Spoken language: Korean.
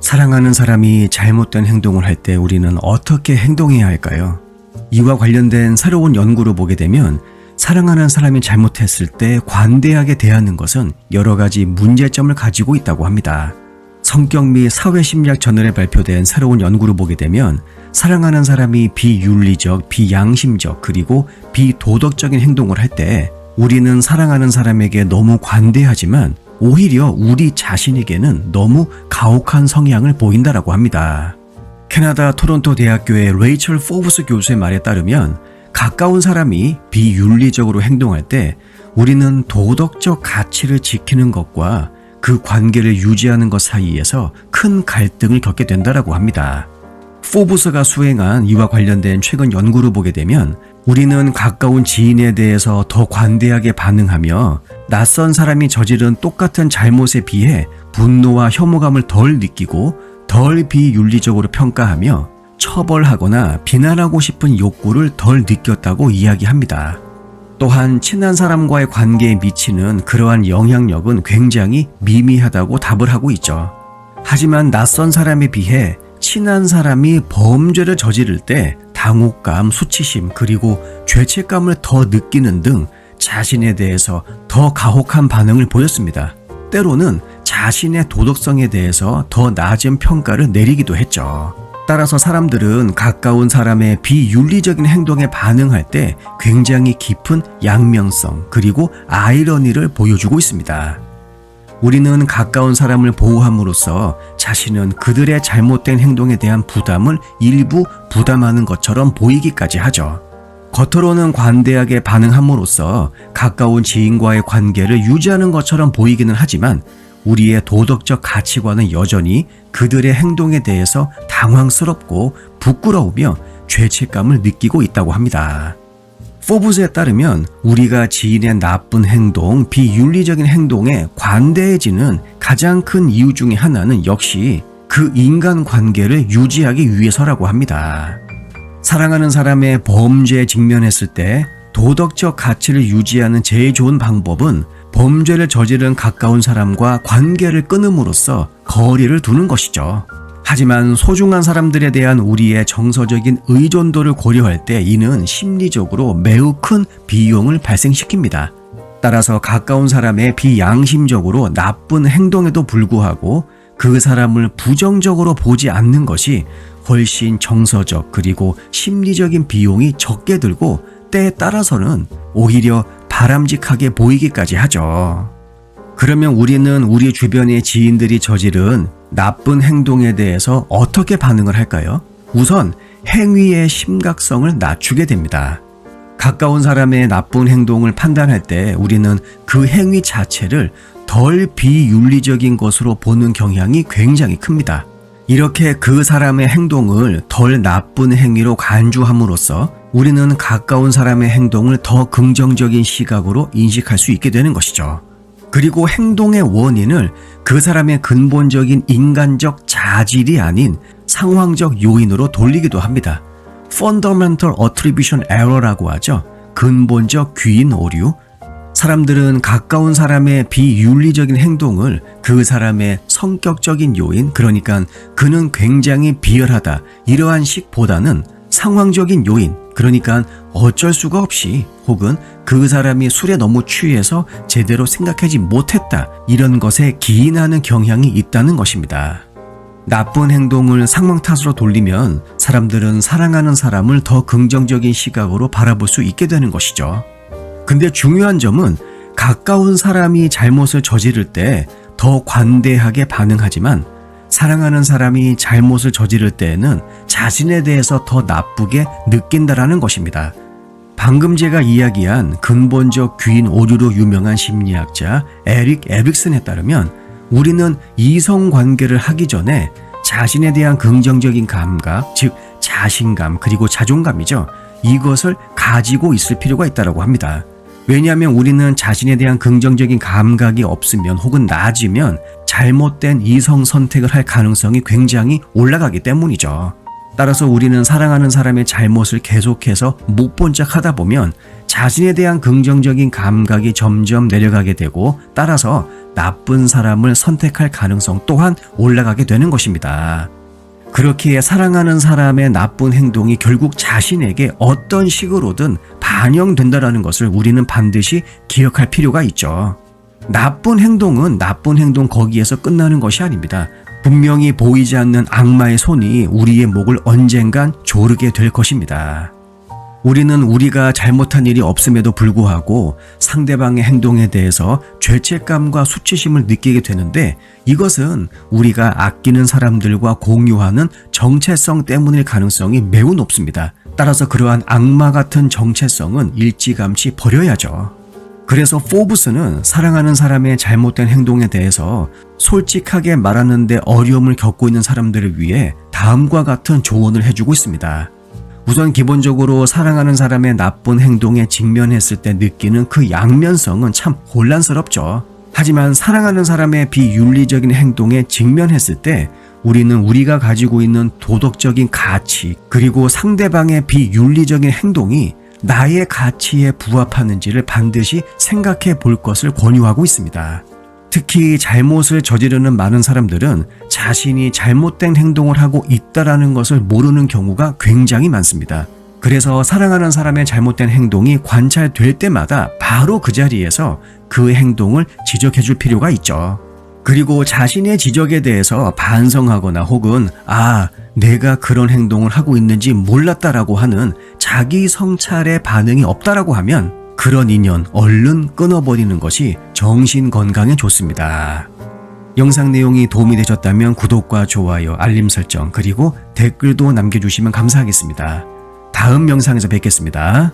사랑하는 사람이 잘못된 행동을 할 때 우리는 어떻게 행동해야 할까요? 이와 관련된 새로운 연구를 보게 되면 사랑하는 사람이 잘못했을 때 관대하게 대하는 것은 여러 가지 문제점을 가지고 있다고 합니다. 성격 및 사회심리학 저널에 발표된 새로운 연구를 보게 되면 사랑하는 사람이 비윤리적, 비양심적, 그리고 비도덕적인 행동을 할 때 우리는 사랑하는 사람에게 너무 관대하지만 오히려 우리 자신에게는 너무 가혹한 성향을 보인다라고 합니다. 캐나다 토론토 대학교의 레이첼 포브스 교수의 말에 따르면 가까운 사람이 비윤리적으로 행동할 때 우리는 도덕적 가치를 지키는 것과 그 관계를 유지하는 것 사이에서 큰 갈등을 겪게 된다라고 합니다. 포브스가 수행한 이와 관련된 최근 연구를 보게 되면 우리는 가까운 지인에 대해서 더 관대하게 반응하며 낯선 사람이 저지른 똑같은 잘못에 비해 분노와 혐오감을 덜 느끼고 덜 비윤리적으로 평가하며 처벌하거나 비난하고 싶은 욕구를 덜 느꼈다고 이야기합니다. 또한 친한 사람과의 관계에 미치는 그러한 영향력은 굉장히 미미하다고 답을 하고 있죠. 하지만 낯선 사람에 비해 친한 사람이 범죄를 저지를 때 당혹감, 수치심, 그리고 죄책감을 더 느끼는 등 자신에 대해서 더 가혹한 반응을 보였습니다. 때로는 자신의 도덕성에 대해서 더 낮은 평가를 내리기도 했죠. 따라서 사람들은 가까운 사람의 비윤리적인 행동에 반응할 때 굉장히 깊은 양면성 그리고 아이러니를 보여주고 있습니다. 우리는 가까운 사람을 보호함으로써 자신은 그들의 잘못된 행동에 대한 부담을 일부 부담하는 것처럼 보이기까지 하죠. 겉으로는 관대하게 반응함으로써 가까운 지인과의 관계를 유지하는 것처럼 보이기는 하지만 우리의 도덕적 가치관은 여전히 그들의 행동에 대해서 당황스럽고 부끄러우며 죄책감을 느끼고 있다고 합니다. 포브스에 따르면 우리가 지인의 나쁜 행동, 비윤리적인 행동에 관대해지는 가장 큰 이유 중에 하나는 역시 그 인간관계를 유지하기 위해서라고 합니다. 사랑하는 사람의 범죄에 직면했을 때 도덕적 가치를 유지하는 제일 좋은 방법은 범죄를 저지른 가까운 사람과 관계를 끊음으로써 거리를 두는 것이죠. 하지만 소중한 사람들에 대한 우리의 정서적인 의존도를 고려할 때 이는 심리적으로 매우 큰 비용을 발생시킵니다. 따라서 가까운 사람의 비양심적으로 나쁜 행동에도 불구하고 그 사람을 부정적으로 보지 않는 것이 훨씬 정서적 그리고 심리적인 비용이 적게 들고 때에 따라서는 오히려 바람직하게 보이기까지 하죠. 그러면 우리는 우리 주변의 지인들이 저지른 나쁜 행동에 대해서 어떻게 반응을 할까요? 우선 행위의 심각성을 낮추게 됩니다. 가까운 사람의 나쁜 행동을 판단할 때 우리는 그 행위 자체를 덜 비윤리적인 것으로 보는 경향이 굉장히 큽니다. 이렇게 그 사람의 행동을 덜 나쁜 행위로 간주함으로써 우리는 가까운 사람의 행동을 더 긍정적인 시각으로 인식할 수 있게 되는 것이죠. 그리고 행동의 원인을 그 사람의 근본적인 인간적 자질이 아닌 상황적 요인으로 돌리기도 합니다. Fundamental Attribution Error라고 하죠. 근본적 귀인 오류. 사람들은 가까운 사람의 비윤리적인 행동을 그 사람의 성격적인 요인, 그러니까 그는 굉장히 비열하다, 이러한 식보다는 상황적인 요인, 그러니까 어쩔 수가 없이 혹은 그 사람이 술에 너무 취해서 제대로 생각하지 못했다, 이런 것에 기인하는 경향이 있다는 것입니다. 나쁜 행동을 상황 탓으로 돌리면 사람들은 사랑하는 사람을 더 긍정적인 시각으로 바라볼 수 있게 되는 것이죠. 근데 중요한 점은 가까운 사람이 잘못을 저지를 때 더 관대하게 반응하지만 사랑하는 사람이 잘못을 저지를 때에는 자신에 대해서 더 나쁘게 느낀다라는 것입니다. 방금 제가 이야기한 근본적 귀인 오류로 유명한 심리학자 에릭 에릭슨에 따르면 우리는 이성관계를 하기 전에 자신에 대한 긍정적인 감각, 즉 자신감 그리고 자존감이죠. 이것을 가지고 있을 필요가 있다고 합니다. 왜냐하면 우리는 자신에 대한 긍정적인 감각이 없으면 혹은 낮으면 잘못된 이성 선택을 할 가능성이 굉장히 올라가기 때문이죠. 따라서 우리는 사랑하는 사람의 잘못을 계속해서 못 본 척 하다 보면 자신에 대한 긍정적인 감각이 점점 내려가게 되고 따라서 나쁜 사람을 선택할 가능성 또한 올라가게 되는 것입니다. 그렇게 사랑하는 사람의 나쁜 행동이 결국 자신에게 어떤 식으로든 반영된다는 것을 우리는 반드시 기억할 필요가 있죠. 나쁜 행동은 나쁜 행동 거기에서 끝나는 것이 아닙니다. 분명히 보이지 않는 악마의 손이 우리의 목을 언젠간 조르게 될 것입니다. 우리는 우리가 잘못한 일이 없음에도 불구하고 상대방의 행동에 대해서 죄책감과 수치심을 느끼게 되는데, 이것은 우리가 아끼는 사람들과 공유하는 정체성 때문일 가능성이 매우 높습니다. 따라서 그러한 악마 같은 정체성은 일찌감치 버려야죠. 그래서 포브스는 사랑하는 사람의 잘못된 행동에 대해서 솔직하게 말하는데 어려움을 겪고 있는 사람들을 위해 다음과 같은 조언을 해주고 있습니다. 우선 기본적으로 사랑하는 사람의 나쁜 행동에 직면했을 때 느끼는 그 양면성은 참 혼란스럽죠. 하지만 사랑하는 사람의 비윤리적인 행동에 직면했을 때 우리는 우리가 가지고 있는 도덕적인 가치, 그리고 상대방의 비윤리적인 행동이 나의 가치에 부합하는지를 반드시 생각해 볼 것을 권유하고 있습니다. 특히 잘못을 저지르는 많은 사람들은 자신이 잘못된 행동을 하고 있다는 것을 모르는 경우가 굉장히 많습니다. 그래서 사랑하는 사람의 잘못된 행동이 관찰될 때마다 바로 그 자리에서 그 행동을 지적해 줄 필요가 있죠. 그리고 자신의 지적에 대해서 반성하거나 혹은 내가 그런 행동을 하고 있는지 몰랐다라고 하는 자기 성찰의 반응이 없다라고 하면 그런 인연 얼른 끊어버리는 것이 정신 건강에 좋습니다. 영상 내용이 도움이 되셨다면 구독과 좋아요, 알림 설정, 그리고 댓글도 남겨주시면 감사하겠습니다. 다음 영상에서 뵙겠습니다.